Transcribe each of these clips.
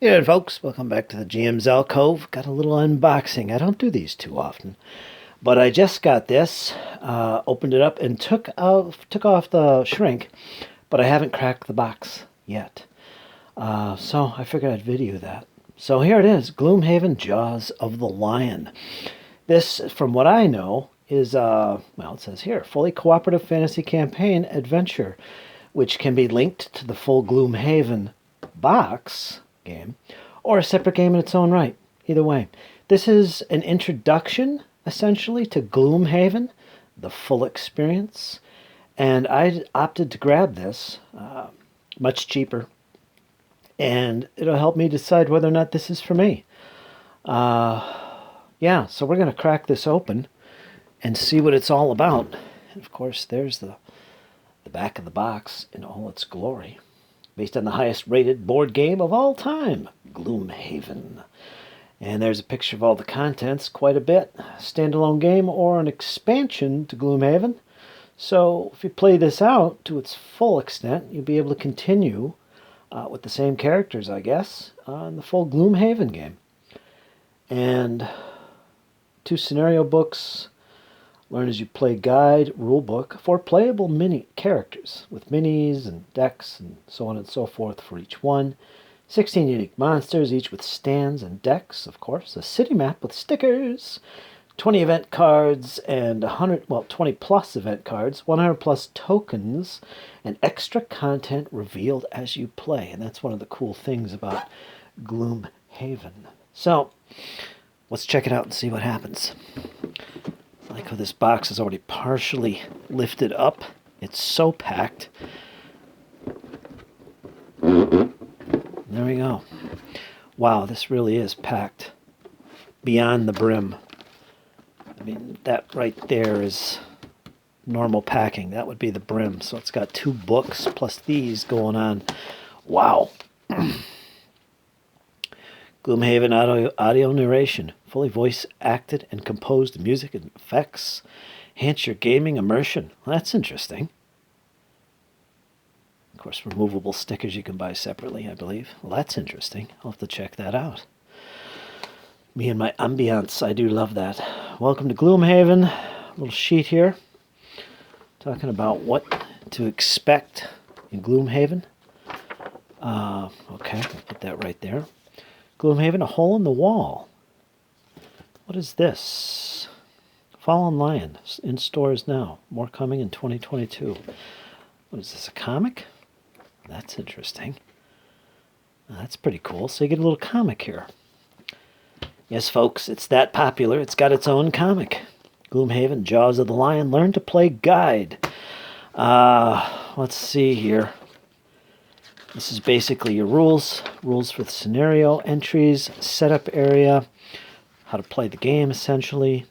Yeah, folks, welcome back to the GM's Alcove. Got a little unboxing. I don't do these too often, but I just got this, opened it up, and took off the shrink, but I haven't cracked the box yet. So I figured I'd video that. So here it is, Gloomhaven Jaws of the Lion. This, from what I know, is, well, it says here, fully cooperative fantasy campaign adventure, which can be linked to the full Gloomhaven box game or a separate game in its own right. Either way, this is an introduction essentially to Gloomhaven, the full experience, and I opted to grab this, much cheaper, and it'll help me decide whether or not this is for me. Yeah, so we're going to crack this open and see what it's all about. And of course, there's the back of the box in all its glory. Based on the highest rated board game of all time, Gloomhaven. And there's a picture of all the contents, quite a bit. Standalone game or an expansion to Gloomhaven. So if you play this out to its full extent, you'll be able to continue with the same characters, I guess, in the full Gloomhaven game. And 2 scenario books, learn as you play guide, rulebook, 4 playable mini characters with minis and decks and so on and so forth for each one. 16 unique monsters, each with stands and decks, of course. A city map with stickers, 20 event cards, and 20 plus event cards, 100 plus tokens, and extra content revealed as you play. And that's one of the cool things about Gloomhaven. So, let's check it out and see what happens. I like how this box is already partially lifted up. It's so packed. There we go. Wow, this really is packed beyond the brim. I mean, that right there is normal packing. That would be the brim. So it's got 2 books plus these going on. Wow. Gloomhaven audio narration, fully voice acted and composed music and effects. Enhance your gaming immersion. Well, that's interesting. Of course, removable stickers you can buy separately, I believe. Well, that's interesting. I'll have to check that out. Me and my ambiance, I do love that. Welcome to Gloomhaven. A little sheet here talking about what to expect in Gloomhaven. Okay, I'll put that right there. Gloomhaven, a hole in the wall. What is this? Fallen Lion, in stores now. More coming in 2022. What is this, a comic? That's interesting. That's pretty cool. So you get a little comic here. Yes, folks, it's that popular. It's got its own comic. Gloomhaven, Jaws of the Lion, Learn to Play Guide. Let's see here. This is basically your rules for the scenario, entries, setup area, how to play the game, essentially,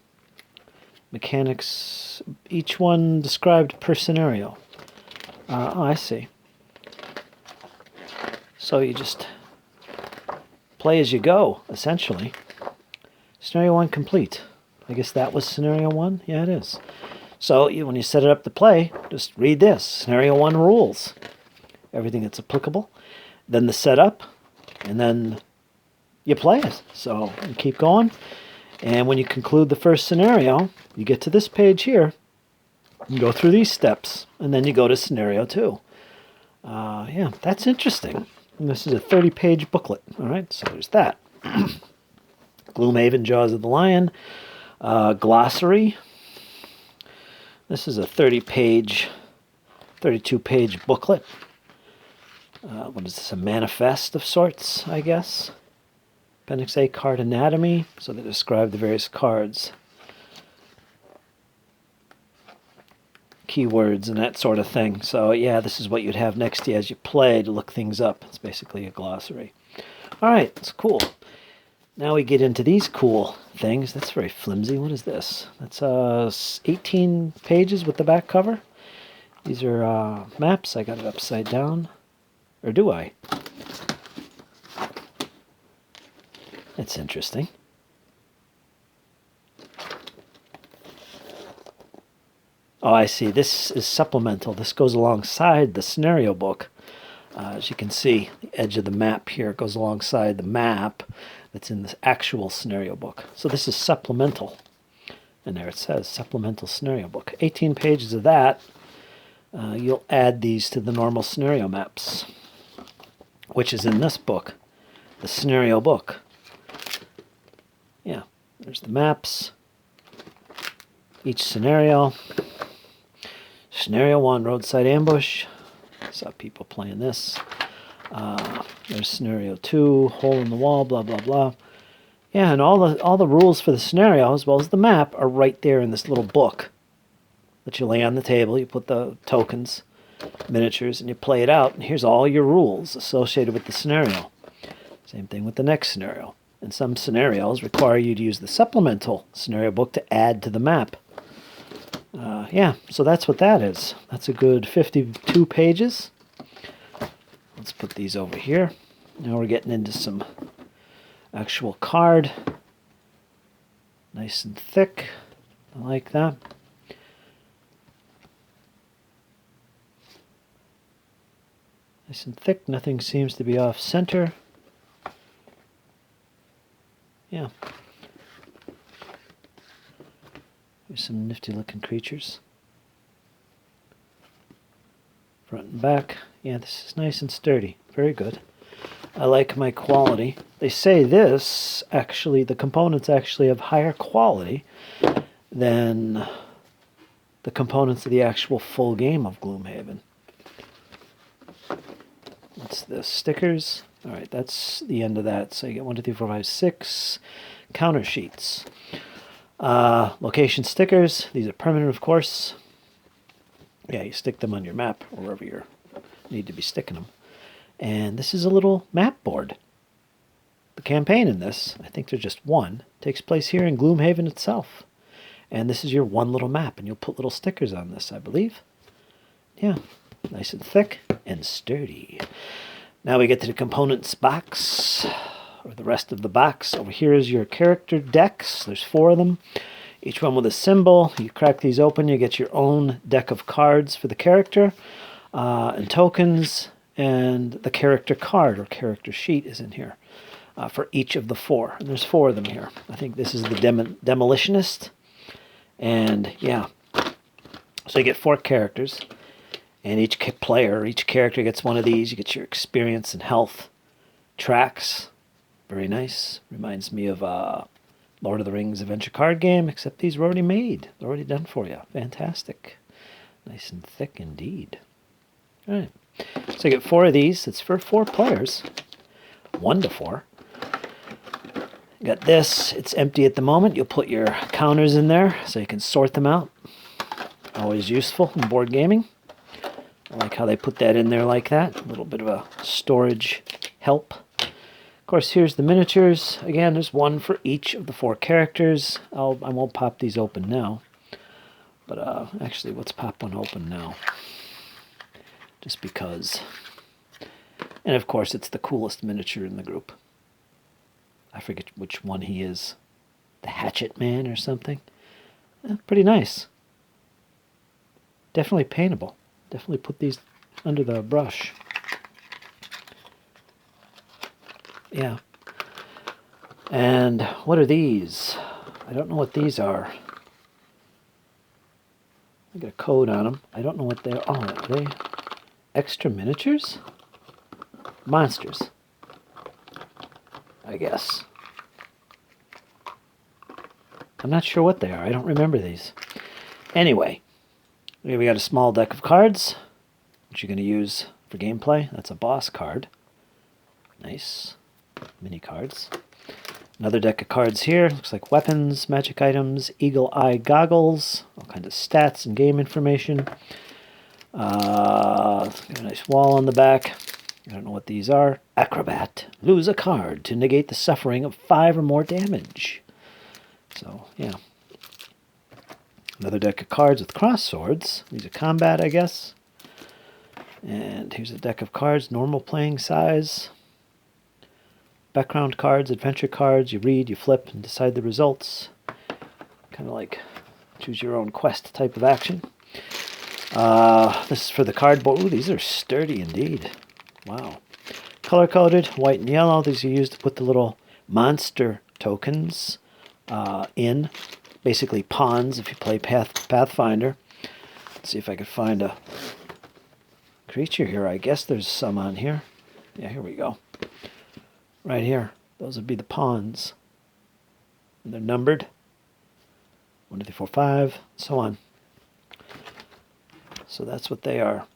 mechanics, each one described per scenario. Oh, I see. So you just play as you go, essentially. Scenario 1 complete. I guess that was Scenario 1? Yeah, it is. So when you set it up to play, just read this. Scenario 1 rules. Everything that's applicable. Then the setup, and then you play it. So you keep going. And when you conclude the first scenario, you get to this page here. You go through these steps, and then you go to Scenario 2. Yeah, that's interesting. And this is a 30-page booklet. All right, so there's that. Gloomhaven, Jaws of the Lion. Glossary. This is a 32-page booklet. What is this, a manifest of sorts, I guess? Appendix A, card anatomy. So they describe the various cards. Keywords and that sort of thing. So yeah, this is what you'd have next to you as you play to look things up. It's basically a glossary. All right, that's cool. Now we get into these cool things. That's very flimsy. What is this? That's 18 pages with the back cover. These are maps. I got it upside down. Or do I? That's interesting. Oh, I see. This is supplemental. This goes alongside the scenario book. As you can see, edge of the map here. It goes alongside the map that's in this actual scenario book. So this is supplemental. And there it says, supplemental scenario book. 18 pages of that. You'll add these to the normal scenario maps, which is in this book, the scenario book. Yeah, there's the maps, each scenario. Scenario 1, roadside ambush. Saw people playing this. There's scenario 2, hole in the wall, blah, blah, blah. Yeah, and all the rules for the scenario, as well as the map, are right there in this little book that you lay on the table. You put the tokens, miniatures, and you play it out. And here's all your rules associated with the scenario. Same thing with the next scenario. And some scenarios require you to use the supplemental scenario book to add to the map. Yeah, so that's what that is. That's a good 52 pages. Let's put these over here. Now we're getting into some actual card. Nice and thick. I like that. Nice and thick. Nothing seems to be off center. Yeah. Here's some nifty looking creatures. Front and back. Yeah, this is nice and sturdy. Very good. I like my quality. They say this, actually, the components actually have higher quality than the components of the actual full game of Gloomhaven. That's the stickers. Alright, that's the end of that. So you get 1, 2, 3, 4, 5, 6 counter sheets. Location stickers. These are permanent, of course. Yeah, you stick them on your map or wherever you need to be sticking them. And this is a little map board. The campaign in this, I think there's just one, takes place here in Gloomhaven itself. And this is your one little map, and you'll put little stickers on this, I believe. Yeah, nice and thick and sturdy. Now we get to the components box, or the rest of the box. Over here is your character decks. There's 4 of them, each one with a symbol. You crack these open, you get your own deck of cards for the character, and tokens, and the character card or character sheet is in here for each of the 4. And there's 4 of them here. I think this is the Demolitionist. And yeah, so you get 4 characters. And each character gets one of these. You get your experience and health tracks. Very nice. Reminds me of Lord of the Rings adventure card game, except these are already made. They're already done for you. Fantastic. Nice and thick indeed. All right. So you get 4 of these. It's for 4 players. 1 to 4. You got this. It's empty at the moment. You'll put your counters in there so you can sort them out. Always useful in board gaming. I like how they put that in there like that. A little bit of a storage help. Of course, here's the miniatures. Again, there's 1 for each of the 4 characters. I won't pop these open now. But actually, let's pop one open now. Just because. And of course, it's the coolest miniature in the group. I forget which one he is. The Hatchet Man or something. Pretty nice. Definitely paintable. Definitely put these under the brush. Yeah. And what are these? I don't know what these are. I got a code on them. I don't know what they're. Oh, are they extra miniatures? Monsters, I guess. I'm not sure what they are. I don't remember these. Anyway, here we got a small deck of cards, which you're going to use for gameplay. That's a boss card. Nice. Mini cards. Another deck of cards here. Looks like weapons, magic items, eagle eye goggles, all kinds of stats and game information. Got a nice wall on the back. I don't know what these are. Acrobat. Lose a card to negate the suffering of 5 or more damage. So, yeah. Another deck of cards with cross swords. These are combat, I guess. And here's a deck of cards, normal playing size. Background cards, adventure cards. You read, you flip, and decide the results. Kind of like choose your own quest type of action. This is for the cardboard. Ooh, these are sturdy indeed. Wow. color-coded, white and yellow. These are used to put the little monster tokens in. Basically pawns if you play Pathfinder. Let's see if I could find a creature here. I guess there's some on here. Yeah, here we go. Right here. Those would be the pawns. And they're numbered. 1, 2, 3, 4, 5, so on. So that's what they are.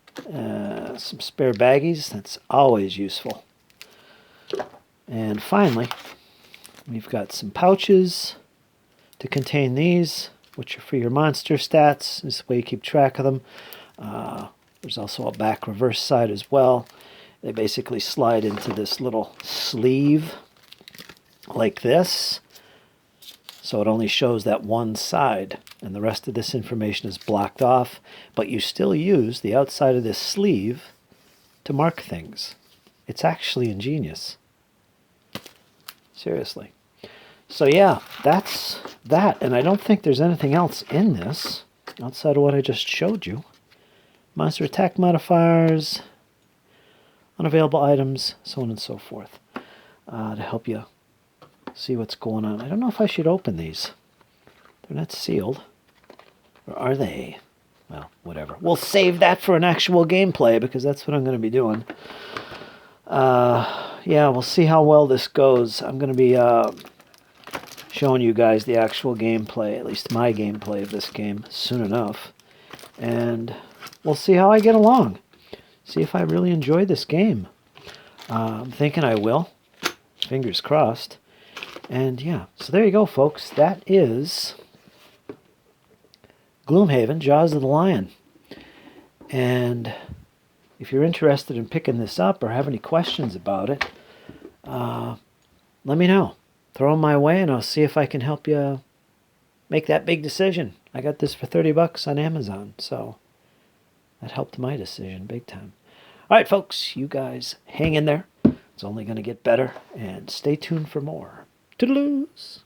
Some spare baggies. That's always useful. And finally, we've got some pouches to contain these, which are for your monster stats. This is the way you keep track of them. There's also a back reverse side as well. They basically slide into this little sleeve like this. So it only shows that one side, and the rest of this information is blocked off. But you still use the outside of this sleeve to mark things. It's actually ingenious. Seriously. So yeah, that's that. And I don't think there's anything else in this outside of what I just showed you. Monster attack modifiers, unavailable items, so on and so forth, to help you see what's going on. I don't know if I should open these. They're not sealed. Or are they? Well, whatever. We'll save that for an actual gameplay, because that's what I'm going to be doing. Yeah, we'll see how well this goes. I'm going to be showing you guys the actual gameplay, at least my gameplay of this game, soon enough. And we'll see how I get along. See if I really enjoy this game. I'm thinking I will. Fingers crossed. And yeah, so there you go, folks. That is Gloomhaven, Jaws of the Lion. And if you're interested in picking this up or have any questions about it, let me know. Throw them my way and I'll see if I can help you make that big decision. I got this for $30 on Amazon, so that helped my decision big time. All right, folks, you guys hang in there. It's only going to get better, and stay tuned for more. Toodaloos!